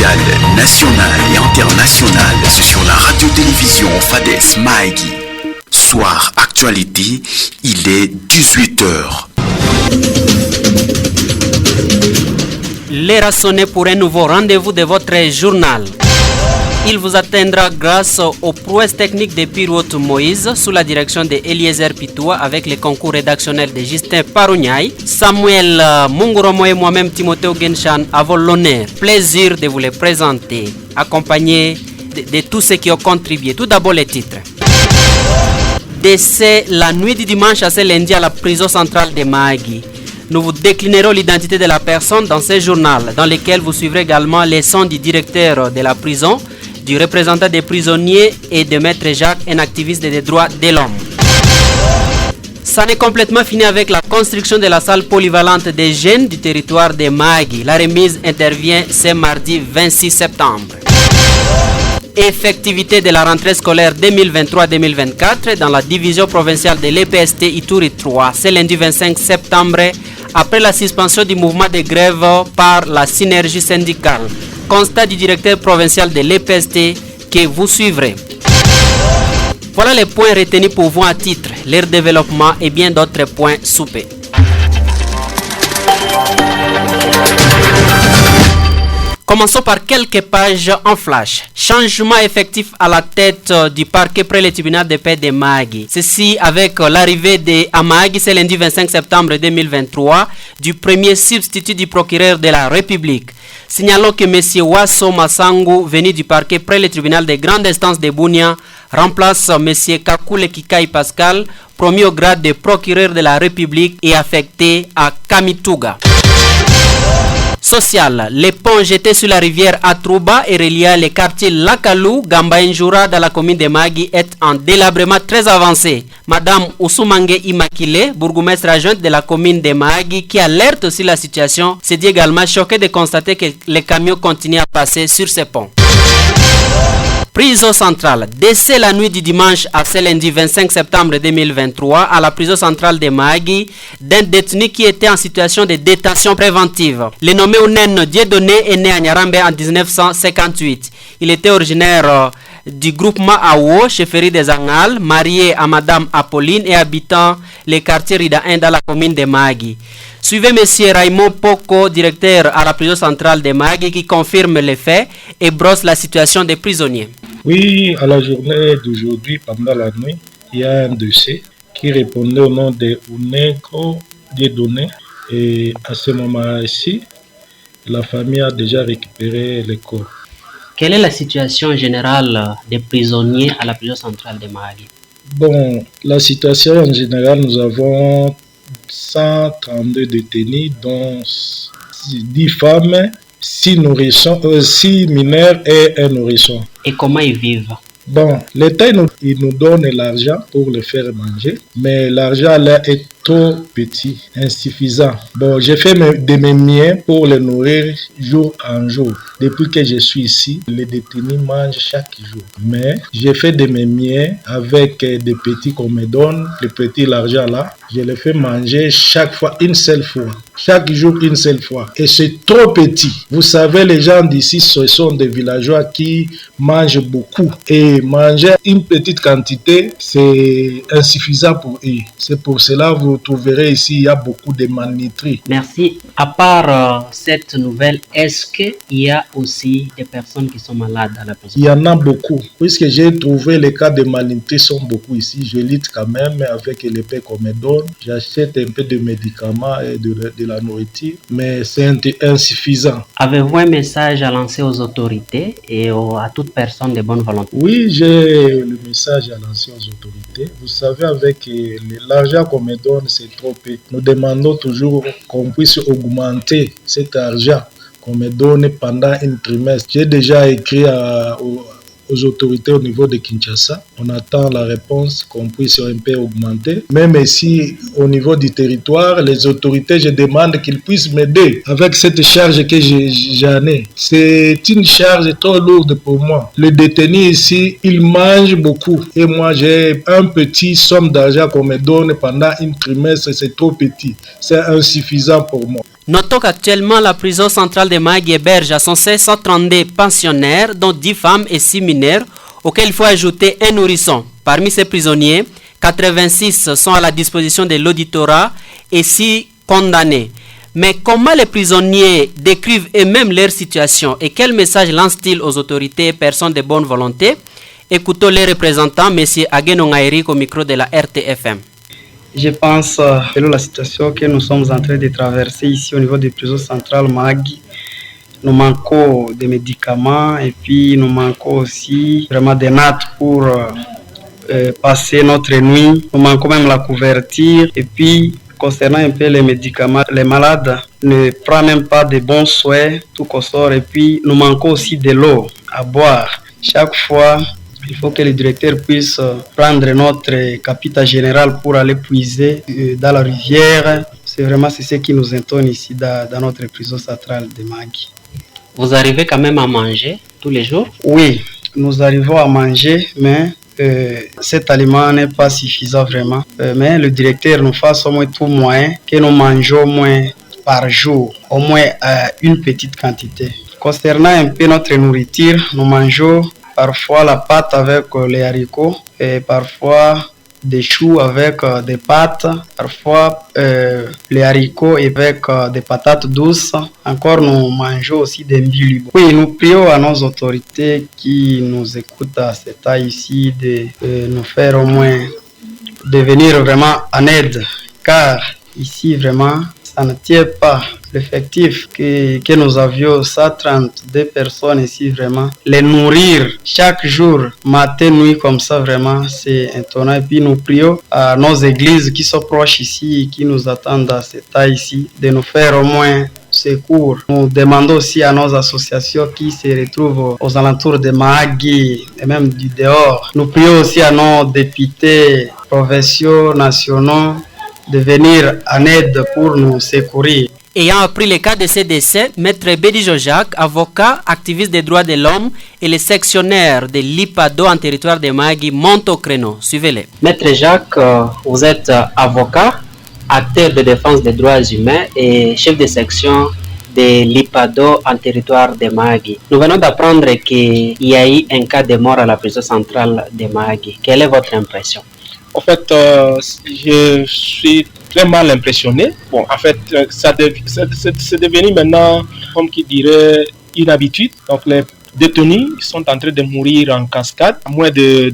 mondiale, nationale et internationale, c'est sur la radio-télévision Fades Maïgi. Soir actualité, il est 18h. L'heure a sonné pour un nouveau rendez-vous de votre journal. Il vous atteindra grâce aux prouesses techniques de Piroute Moïse sous la direction de Eliezer Pitoua avec les concours rédactionnels de Justin Parouniaï. Samuel Munguromo et moi-même Timothée Genshan avons l'honneur, plaisir de vous les présenter, accompagnés de tous ceux qui ont contribué. Tout d'abord les titres. Décès la nuit du dimanche à ce lundi à la prison centrale de Mahagi. Nous vous déclinerons l'identité de la personne dans ce journal, dans lequel vous suivrez également les sons du directeur de la prison, du représentant des prisonniers et de Maître Jacques, un activiste des droits de l'homme. Ça n'est complètement fini avec la construction de la salle polyvalente des jeunes du territoire de Mahagi. La remise intervient ce mardi 26 septembre. Effectivité de la rentrée scolaire 2023-2024 dans la division provinciale de l'EPST Ituri 3, c'est lundi 25 septembre, après la suspension du mouvement de grève par la synergie syndicale. Constat du directeur provincial de l'EPST que vous suivrez. Voilà les points retenus pour vous à titre, leur développement et bien d'autres points soupés. Commençons par quelques pages en flash. Changement effectif à la tête du parquet près le tribunal de paix de Mahagi. Ceci avec l'arrivée à Mahagi, c'est lundi 25 septembre 2023, du premier substitut du procureur de la République. Signalons que M. Wasso Massangu, venu du parquet près le tribunal de grande instance de Bunia, remplace M. Kakule Kikai Pascal, promu au grade de procureur de la République et affecté à Kamituga. Social, les ponts jetés sur la rivière Atrouba et reliant les quartiers Lakalou, Gamba-Injura dans la commune de Mahagi est en délabrement très avancé. Madame Ousoumangue Imakile, bourgmestre adjointe de la commune de Mahagi, qui alerte aussi la situation, s'est dit également choqué de constater que les camions continuent à passer sur ces ponts. Prison centrale. Décès la nuit du dimanche à ce lundi 25 septembre 2023 à la prison centrale de Mahagi d'un détenu qui était en situation de détention préventive. Le nommé Onen Dieudonné est né à Nyarambe en 1958. Il était originaire du groupement Awo, chefferie des Angales, marié à Madame Apolline et habitant les quartiers Rida 1 dans la commune de Mahagi. Suivez M. Raymond Poko, directeur à la prison centrale de Mahagi, qui confirme les faits et brosse la situation des prisonniers. Oui, à la journée d'aujourd'hui, pendant la nuit, il y a un dossier qui répondait au nom de Onego Dieudonné. Et à ce moment-ci, la famille a déjà récupéré les corps. Quelle est la situation générale des prisonniers à la prison centrale de Mahagi? Bon, la situation en général, nous avons 132 détenus, dont 10 femmes, 6 mineurs et un nourrisson. Et comment ils vivent? Bon, l'État il nous donne l'argent pour les faire manger, mais l'argent là est trop petit, insuffisant. Bon, j'ai fait de mes miens pour les nourrir jour en jour. Depuis que je suis ici, les détenus mangent chaque jour. Mais j'ai fait de mes miens avec des petits qu'on me donne, les petits l'argent là. Je les fais manger chaque fois, une seule fois. Chaque jour, une seule fois. Et c'est trop petit. Vous savez, les gens d'ici, ce sont des villageois qui mangent beaucoup. Et manger une petite quantité, c'est insuffisant pour eux. C'est pour cela que vous trouverez ici, il y a beaucoup de malnutris. Merci. À part cette nouvelle, est-ce qu'il y a aussi des personnes qui sont malades à la prison? Il y en a beaucoup. Puisque j'ai trouvé les cas de malnutris sont beaucoup ici. Je lutte quand même avec les paix qu'on me donne. J'achète un peu de médicaments et de la nourriture, mais c'est insuffisant. Avez-vous un message à lancer aux autorités et à toute personne de bonne volonté? Oui, j'ai le message à lancer aux autorités. Vous savez, avec l'argent qu'on me donne, c'est trop peu. Nous demandons toujours qu'on puisse augmenter cet argent qu'on me donne pendant un trimestre. J'ai déjà écrit aux autorités au niveau de Kinshasa. On attend la réponse qu'on puisse un peu augmenter. Même ici, au niveau du territoire, les autorités, je demande qu'ils puissent m'aider avec cette charge que j'en ai. C'est une charge trop lourde pour moi. Les détenus ici, ils mangent beaucoup. Et moi, j'ai un petit somme d'argent qu'on me donne pendant un trimestre. C'est trop petit. C'est insuffisant pour moi. Notons qu'actuellement, la prison centrale de Mahagi héberge à son sein 132 pensionnaires, dont 10 femmes et 6 mineurs, auxquels il faut ajouter un nourrisson. Parmi ces prisonniers, 86 sont à la disposition de l'auditorat et 6 condamnés. Mais comment les prisonniers décrivent eux-mêmes leur situation et quel message lancent-ils aux autorités et personnes de bonne volonté? Écoutons les représentants, M. Ageno Ngaïrik au micro de la RTFM. Je pense que la situation que nous sommes en train de traverser ici au niveau des prisons centrales Mahagi, nous manquons de médicaments et puis nous manquons aussi vraiment des nattes pour passer notre nuit. Nous manquons même la couverture et puis concernant un peu les médicaments, les malades ne prennent même pas de bons soins, tout qu'on sort. Et puis nous manquons aussi de l'eau à boire. Chaque fois, il faut que le directeur puisse prendre notre capitaine général pour aller puiser dans la rivière. C'est ce qui nous entonne ici dans notre prison centrale de Mahagi. Vous arrivez quand même à manger tous les jours? Oui, nous arrivons à manger, mais cet aliment n'est pas suffisant vraiment. Mais le directeur nous fasse au moins tout moyen que nous mangeons au moins par jour, au moins une petite quantité. Concernant un peu notre nourriture, nous mangeons parfois la pâte avec les haricots et parfois des choux avec des pâtes, parfois les haricots avec des patates douces. Encore, nous mangeons aussi des mbilibo. Oui, nous prions à nos autorités qui nous écoutent à cet temps ici de nous faire au moins de venir vraiment en aide, car ici vraiment ça ne tient pas. L'effectif que nous avions, 132 personnes ici, vraiment, les nourrir chaque jour, matin, nuit, comme ça, vraiment, c'est étonnant. Et puis nous prions à nos églises qui sont proches ici, qui nous attendent à cet temps ici, de nous faire au moins secours. Nous demandons aussi à nos associations qui se retrouvent aux alentours de Mahagi et même du dehors. Nous prions aussi à nos députés provinciaux, nationaux, de venir en aide pour nous secourir. Ayant appris le cas de ces décès, Maître Bédijo Jacques, avocat, activiste des droits de l'homme et le sectionnaire de l'IPADO en territoire de Mahagi, monte au créneau. Suivez-les. Maître Jacques, vous êtes avocat, acteur de défense des droits humains et chef de section de l'IPADO en territoire de Mahagi. Nous venons d'apprendre qu'il y a eu un cas de mort à la prison centrale de Mahagi. Quelle est votre impression? En fait, je suis très mal impressionné. Bon, en fait, c'est devenu maintenant, comme qui dirait, une habitude. Donc, les détenus sont en train de mourir en cascade. À moins de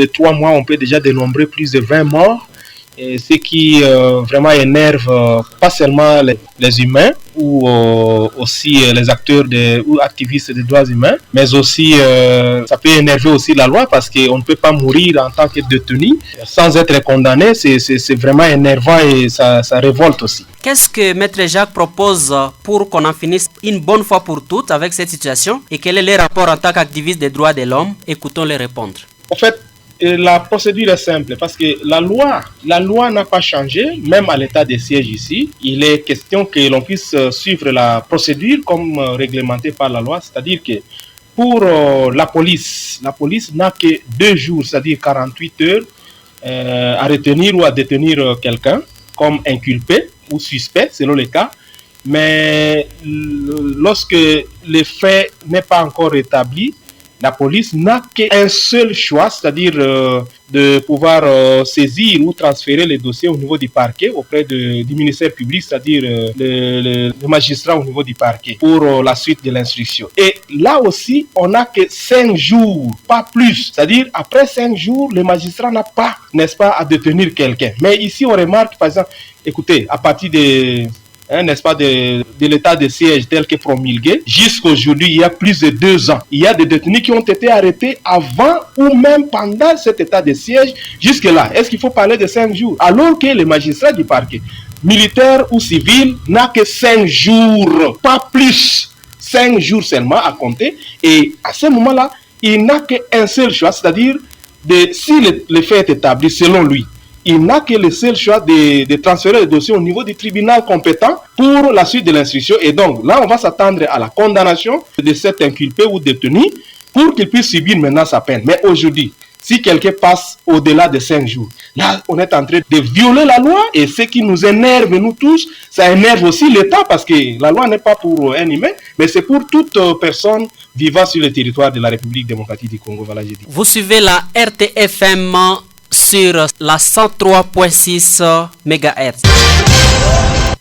3 mois, on peut déjà dénombrer plus de 20 morts. Et ce qui vraiment énerve pas seulement les humains ou aussi les acteurs ou activistes des droits humains, mais aussi ça peut énerver aussi la loi parce qu'on ne peut pas mourir en tant que détenu sans être condamné. C'est vraiment énervant et ça révolte aussi. Qu'est-ce que Maître Jacques propose pour qu'on en finisse une bonne fois pour toutes avec cette situation et quel est le rapport en tant qu'activiste des droits de l'homme? Écoutons-les répondre. En fait, la procédure est simple parce que la loi n'a pas changé, même à l'état de siège ici. Il est question que l'on puisse suivre la procédure comme réglementée par la loi, c'est-à-dire que pour la police n'a que 2 jours, c'est-à-dire 48 heures à retenir ou à détenir quelqu'un comme inculpé ou suspect selon les cas. Mais lorsque le fait n'est pas encore établi, la police n'a qu'un seul choix, c'est-à-dire de pouvoir saisir ou transférer les dossiers au niveau du parquet auprès du ministère public, c'est-à-dire le magistrat au niveau du parquet pour la suite de l'instruction. Et là aussi, on n'a que 5 jours, pas plus. C'est-à-dire après 5 jours, le magistrat n'a pas, n'est-ce pas, à détenir quelqu'un. Mais ici, on remarque, par exemple, écoutez, à partir de n'est-ce pas, de l'état de siège tel que promulgué, jusqu'aujourd'hui, il y a plus de 2 ans. Il y a des détenus qui ont été arrêtés avant ou même pendant cet état de siège. Jusque-là, est-ce qu'il faut parler de 5 jours? Alors que le magistrat du parquet, militaire ou civil, n'a que 5 jours, pas plus. 5 jours seulement à compter. Et à ce moment-là, il n'a qu'un seul choix, c'est-à-dire si le fait est établi selon lui, il n'a que le seul choix de transférer le dossier au niveau du tribunal compétent pour la suite de l'instruction. Et donc, là, on va s'attendre à la condamnation de cet inculpé ou détenu pour qu'il puisse subir maintenant sa peine. Mais aujourd'hui, Si quelqu'un passe au-delà de 5 jours, là, on est en train de violer la loi et ce qui nous énerve, nous tous, ça énerve aussi l'État parce que la loi n'est pas pour un humain, mais c'est pour toute personne vivant sur le territoire de la République démocratique du Congo. Voilà, j'ai dit. Vous suivez la RTFM sur la 103.6 MHz.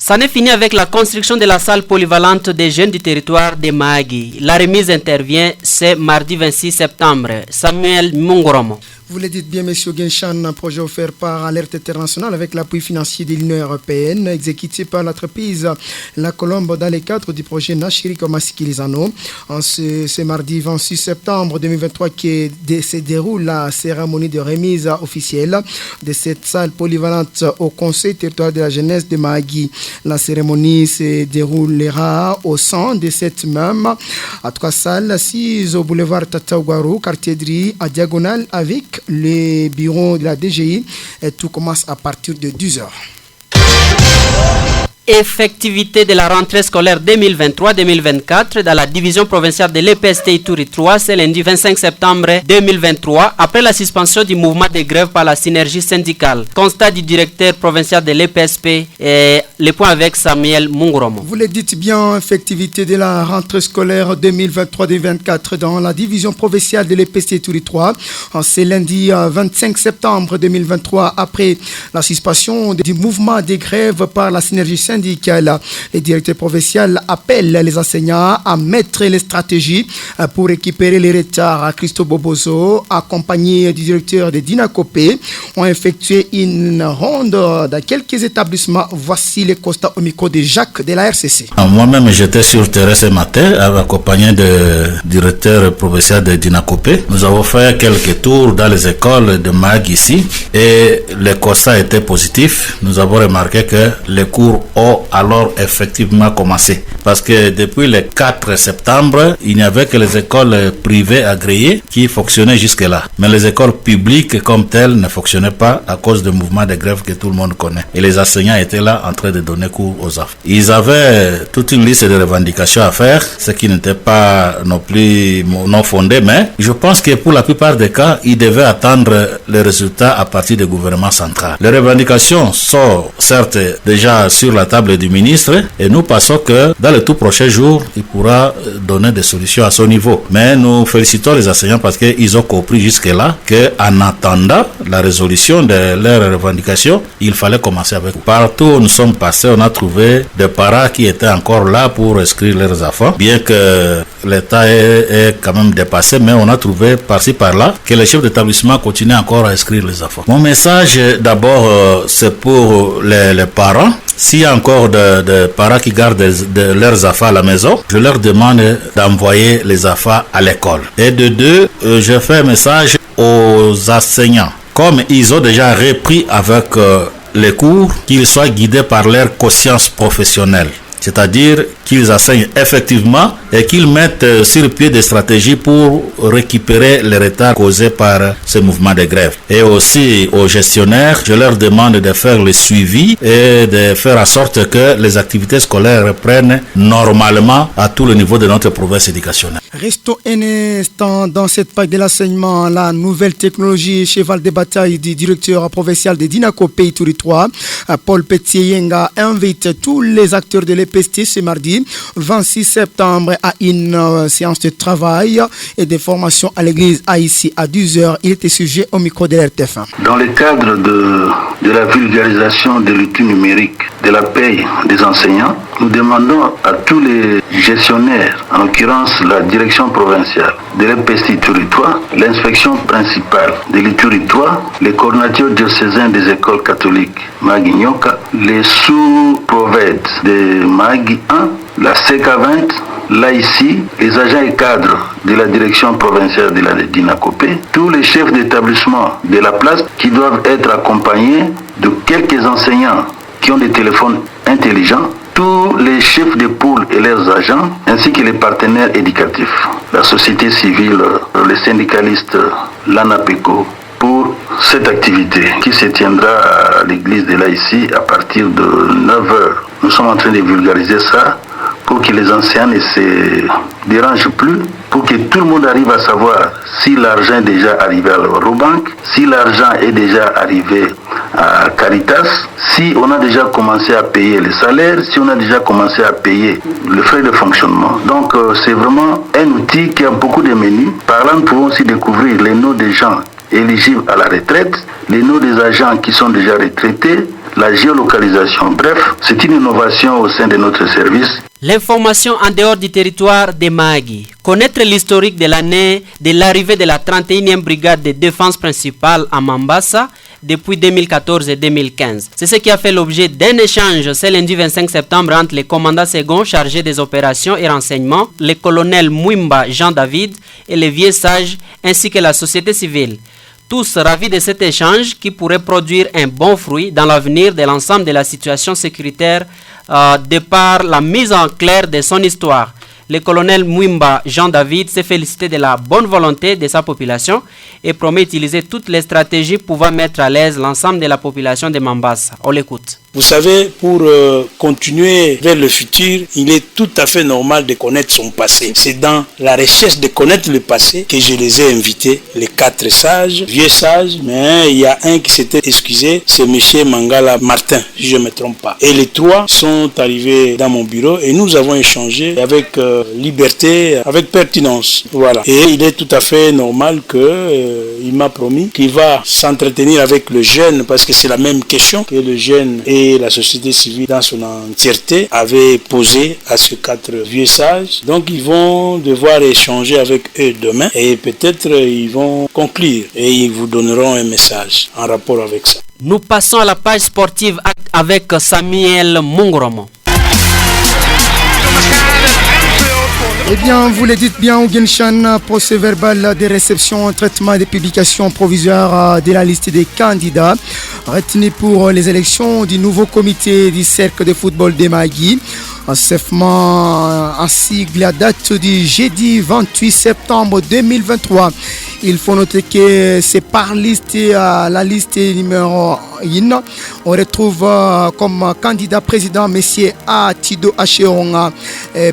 Ça n'est fini avec la construction de la salle polyvalente des jeunes du territoire de Mahagi. La remise intervient ce mardi 26 septembre. Samuel Mungoromo. Vous le dites bien, M. Genshan, un projet offert par Alerte Internationale avec l'appui financier de l'Union européenne, exécuté par l'entreprise La Colombe dans le cadre du projet Nashiriko Masikilizano. Ce mardi 26 septembre 2023 se déroule la cérémonie de remise officielle de cette salle polyvalente au Conseil territorial de la jeunesse de Mahagi. La cérémonie se déroulera au sein de cette même salle assise au boulevard Tataougarou, quartier Dri, à diagonale avec les bureaux de la DGI, et tout commence à partir de 10h. Effectivité de la rentrée scolaire 2023-2024 dans la division provinciale de l'EPST Ituri 3, c'est lundi 25 septembre 2023, après la suspension du mouvement de grève par la synergie syndicale. Constat du directeur provincial de l'EPSP et les points avec Samuel Mungoromo. Vous le dites bien, effectivité de la rentrée scolaire 2023-2024 dans la division provinciale de l'EPST Ituri 3, c'est lundi 25 septembre 2023, après la suspension du mouvement de grève par la synergie syndicale. Le directeur provincial appelle les enseignants à mettre les stratégies pour récupérer les retards. Christo Bobozo, accompagné du directeur de Dinakopé, ont effectué une ronde dans quelques établissements. Voici les constats au micro de Jacques de la RCC. Moi-même, j'étais sur terrain ce matin, accompagné du directeur provincial de Dinakopé. Nous avons fait quelques tours dans les écoles de Mag ici et le constat était positif. Nous avons remarqué que les cours ont alors effectivement commencé. Parce que depuis le 4 septembre, il n'y avait que les écoles privées agréées qui fonctionnaient jusque-là. Mais les écoles publiques comme telles ne fonctionnaient pas à cause du mouvement de grève que tout le monde connaît. Et les enseignants étaient là en train de donner cours aux enfants. Ils avaient toute une liste de revendications à faire, ce qui n'était pas non plus non fondé, mais je pense que pour la plupart des cas, ils devaient attendre les résultats à partir du gouvernement central. Les revendications sont certes déjà sur la table du ministre et nous pensons que dans les tout prochains jours, il pourra donner des solutions à son niveau. Mais nous félicitons les enseignants parce qu'ils ont compris jusque-là qu'en attendant la résolution de leurs revendications, il fallait commencer avec. Partout où nous sommes passés, on a trouvé des parents qui étaient encore là pour inscrire leurs enfants, bien que l'État est quand même dépassé, mais on a trouvé par-ci par-là que les chefs d'établissement continuent encore à inscrire les enfants. Mon message d'abord, c'est pour les parents. S'il y a encore de parents qui gardent leurs enfants à la maison, je leur demande d'envoyer les enfants à l'école. Et de deux, je fais un message aux enseignants. Comme ils ont déjà repris avec les cours, qu'ils soient guidés par leur conscience professionnelle. C'est-à-dire qu'ils enseignent effectivement et qu'ils mettent sur pied des stratégies pour récupérer les retards causés par ce mouvement de grève. Et aussi aux gestionnaires, je leur demande de faire le suivi et de faire en sorte que les activités scolaires reprennent normalement à tout le niveau de notre province éducationnelle. Restons un instant dans cette page de l'enseignement. La nouvelle technologie, cheval de bataille du directeur provincial de Dinakopé Ituri 3, Paul Petieyenga, invite tous les acteurs de l'EPST ce mardi 26 septembre à une séance de travail et de formation à l'église ici à 10h. Il était sujet au micro de l'RTF1. Dans le cadre de la vulgarisation de l'outil numérique, de la paye des enseignants, nous demandons à tous les gestionnaires, en l'occurrence la direction provinciale de l'EPST Ituri 3, l'inspection principale de l'Ituri 3, les coordinateurs diocésains des écoles catholiques Mahagi Nyoka, les sous-provèdes de Mahagi 1, la CK20, là ici, les agents et cadres de la direction provinciale de la Dinakopé, tous les chefs d'établissement de la place qui doivent être accompagnés de quelques enseignants qui ont des téléphones intelligents, tous les chefs de poule et leurs agents, ainsi que les partenaires éducatifs, la société civile, les syndicalistes, l'ANAPECO, pour cette activité qui se tiendra à l'église de là ici à partir de 9h. Nous sommes en train de vulgariser ça pour que les enseignants ne se dérangent plus pour que tout le monde arrive à savoir si l'argent est déjà arrivé à l'Eurobank, si l'argent est déjà arrivé à Caritas, si on a déjà commencé à payer les salaires, si on a déjà commencé à payer le frais de fonctionnement. Donc c'est vraiment un outil qui a beaucoup de menus. Par là, nous pouvons aussi découvrir les noms des gens éligibles à la retraite, les noms des agents qui sont déjà retraités, la géolocalisation. Bref, c'est une innovation au sein de notre service. L'information en dehors du territoire des Mahagi. Connaître l'historique de l'année de l'arrivée de la 31e brigade de défense principale à Mambasa depuis 2014 et 2015. C'est ce qui a fait l'objet d'un échange ce lundi 25 septembre entre les commandants seconds chargés des opérations et renseignements, le colonel Mwimba Jean-David et les vieux sages ainsi que la société civile. Tous ravis de cet échange qui pourrait produire un bon fruit dans l'avenir de l'ensemble de la situation sécuritaire de par la mise en clair de son histoire. Le colonel Mwimba Jean-David s'est félicité de la bonne volonté de sa population et promet utiliser toutes les stratégies pouvant mettre à l'aise l'ensemble de la population de Mambasa. On l'écoute. Vous savez, pour continuer vers le futur, il est tout à fait normal de connaître son passé. C'est dans la recherche de connaître le passé que je les ai invités, les 4 sages, vieux sages, mais il y a un qui s'était excusé, c'est M. Mangala Martin, si je ne me trompe pas. Et les 3 sont arrivés dans mon bureau et nous avons échangé avec liberté, avec pertinence. Voilà. Et il est tout à fait normal qu'il m'a promis qu'il va s'entretenir avec le jeune, parce que c'est la même question que le jeune et la société civile dans son entièreté avait posé à ces 4 vieux sages. Donc ils vont devoir échanger avec eux demain et peut-être ils vont conclure et ils vous donneront un message en rapport avec ça. Nous passons à la page sportive avec Samuel Munguromo. Eh bien, vous le dites bien, Ougenchan, procès verbal de réception, traitement des publications provisoires de la liste des candidats retenus pour les élections du nouveau comité du cercle de football des Mahagi. Un CEFMA en sigle à date du jeudi 28 septembre 2023. Il faut noter que c'est par liste, la liste numéro 1. On retrouve comme candidat président M. Atido Acheonga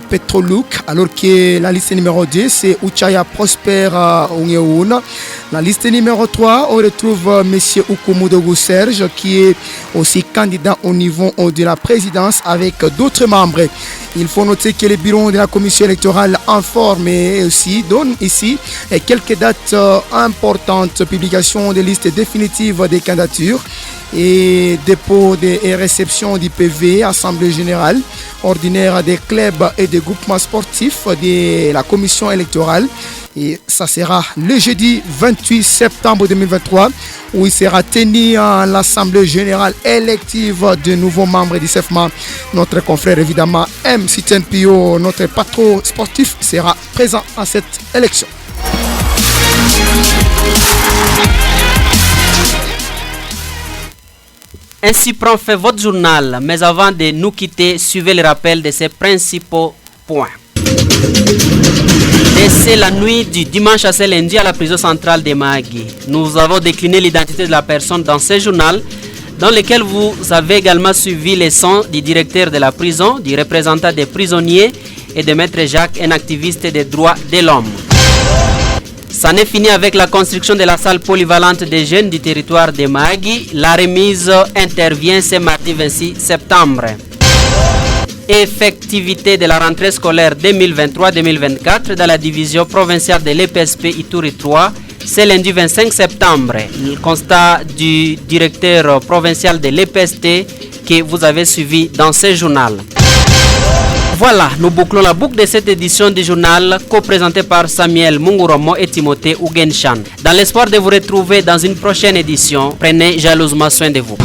Petroluk, alors que la liste numéro 2 c'est Uchaya Prosper Ungeoun. La liste numéro 3, on retrouve M. Ukumudogu Serge, qui est aussi candidat au niveau de la présidence avec d'autres membres. Il faut noter que le bureau de la commission électorale informe et aussi donne ici quelques dates importantes: publication des listes définitives des candidatures et dépôt et réception du PV, assemblée générale ordinaire des clubs et des groupements sportifs de la commission électorale. Et ça sera le jeudi 28 septembre 2023 où il sera tenu l'assemblée générale élective de nouveaux membres du CEFMA. Notre confrère évidemment M. Sitien Pio, notre patron sportif, sera présent à cette élection. Ainsi prend fait votre journal, mais avant de nous quitter, suivez le rappel de ces principaux points. Dès la nuit du dimanche à ce lundi à la prison centrale de Mahagi, nous avons décliné l'identité de la personne dans ce journal, dans lequel vous avez également suivi les sons du directeur de la prison, du représentant des prisonniers et de Maître Jacques, un activiste des droits de l'homme. Ça n'est fini avec la construction de la salle polyvalente des jeunes du territoire de Mahagi. La remise intervient ce mardi 26 septembre. Effectivité de la rentrée scolaire 2023-2024 dans la division provinciale de l'EPSP Ituri 3, c'est lundi 25 septembre. Le constat du directeur provincial de l'EPST que vous avez suivi dans ce journal. Voilà, nous bouclons la boucle de cette édition du journal co-présentée par Samuel Munguromo et Timothée Ougenchan. Dans l'espoir de vous retrouver dans une prochaine édition, prenez jalousement soin de vous.